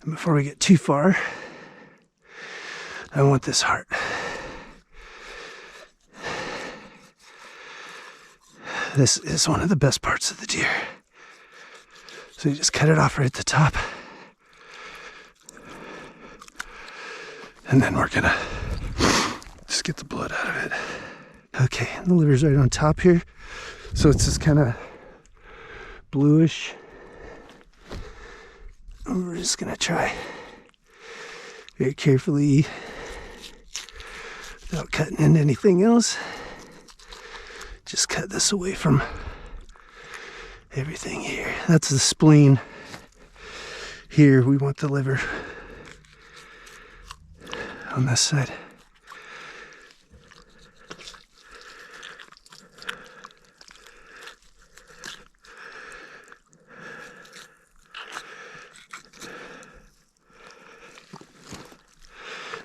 And before we get too far, I want this heart. This is one of the best parts of the deer. So you just cut it off right at the top. And then we're gonna just get the blood out of it. Okay, the liver's right on top here. So it's just kind of bluish. And we're just gonna try very carefully, without cutting into anything else. Just cut this away from everything here. That's the spleen. Here we want the liver on this side.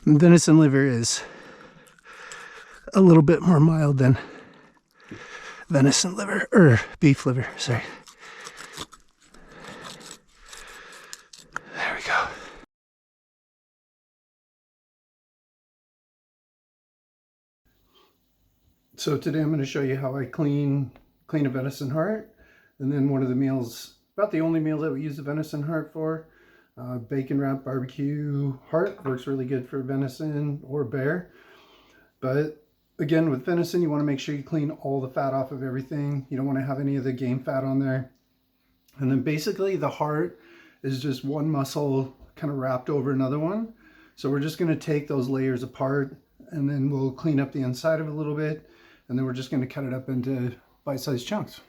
Venison liver is a little bit more mild than venison liver, or beef liver, sorry. There we go. So today I'm going to show you how I clean a venison heart. And then one of the meals, about the only meal that we use the venison heart for, bacon wrapped barbecue heart. Works really good for venison or bear. But again, with venison, you want to make sure you clean all the fat off of everything. You don't want to have any of the game fat on there. And then basically the heart is just one muscle kind of wrapped over another one. So we're just going to take those layers apart, and then we'll clean up the inside of it a little bit. And then we're just going to cut it up into bite-sized chunks.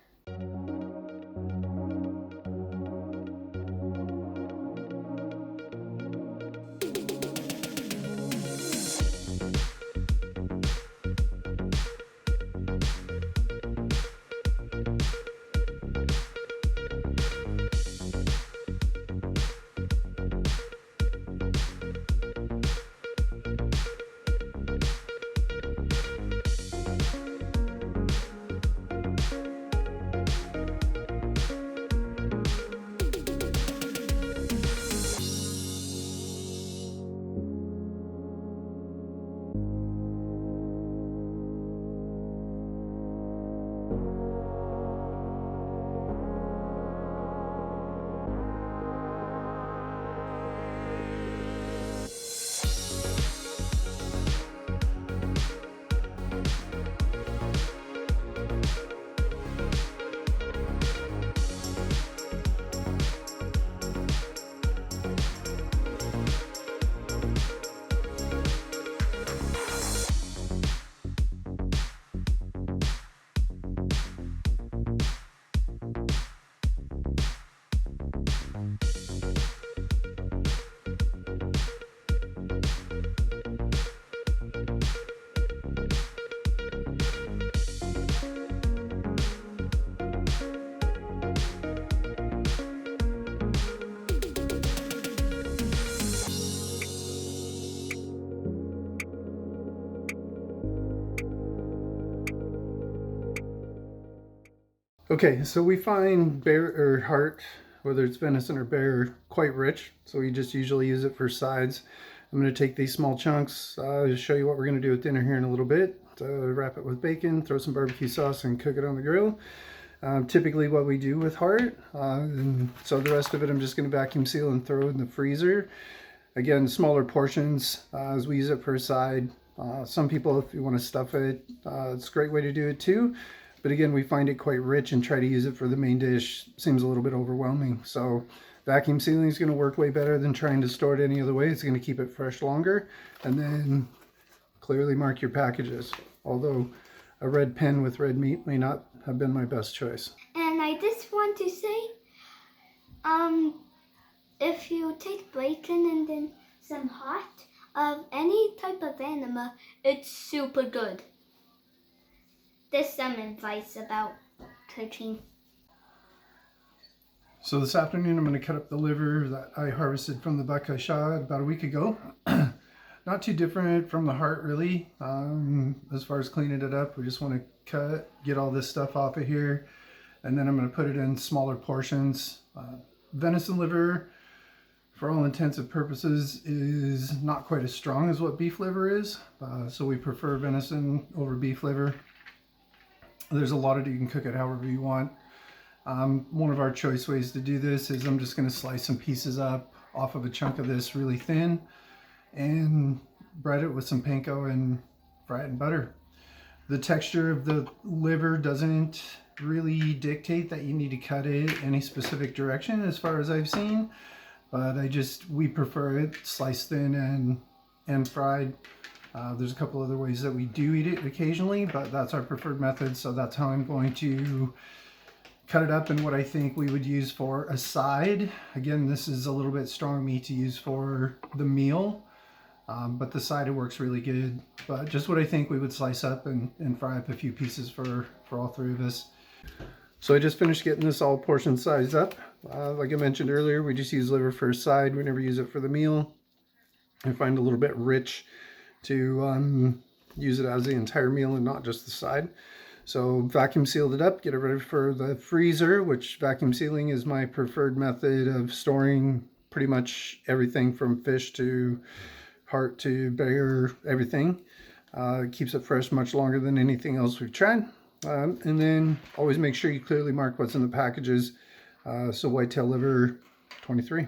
Okay, so we find bear or heart, whether it's venison or bear, quite rich. So we just usually use it for sides. I'm going to take these small chunks, just show you what we're going to do with dinner here in a little bit. Wrap it with bacon, throw some barbecue sauce, and cook it on the grill. Typically what we do with heart. So the rest of it I'm just going to vacuum seal and throw in the freezer. Again, smaller portions as we use it per side. Some people, if you want to stuff it, it's a great way to do it too. But again, we find it quite rich, and try to use it for the main dish seems a little bit overwhelming. So vacuum sealing is going to work way better than trying to store it any other way. It's going to keep it fresh longer. And then clearly mark your packages. Although a red pen with red meat may not have been my best choice. And I just want to say, if you take bacon and then some hot of any type of animal, it's super good. There's some advice about cooking. So this afternoon I'm going to cut up the liver that I harvested from the buck I shot about a week ago. Not too different from the heart really. As far as cleaning it up, we just want to get all this stuff off of here, and then I'm going to put it in smaller portions. Venison liver, for all intents and purposes, is not quite as strong as what beef liver is. So we prefer venison over beef liver. There's a lot of it, you can cook it however you want. One of our choice ways to do this is I'm just going to slice some pieces up off of a chunk of this really thin and bread it with some panko and fry it in butter. The texture of the liver doesn't really dictate that you need to cut it any specific direction as far as I've seen, but we prefer it sliced thin and fried. There's a couple other ways that we do eat it occasionally, but that's our preferred method, so that's how I'm going to cut it up in what I think we would use for a side. Again, this is a little bit strong meat to use for the meal, but the side, it works really good. But just what I think we would slice up and fry up a few pieces for all three of us. So I just finished getting this all portion sized up. Like I mentioned earlier, we just use liver for a side. We never use it for the meal. I find it a little bit rich to use it as the entire meal and not just the side. So vacuum sealed it up, get it ready for the freezer, which vacuum sealing is my preferred method of storing pretty much everything from fish to heart to bear, everything. It keeps it fresh much longer than anything else we've tried. And then always make sure you clearly mark what's in the packages. So whitetail liver 23.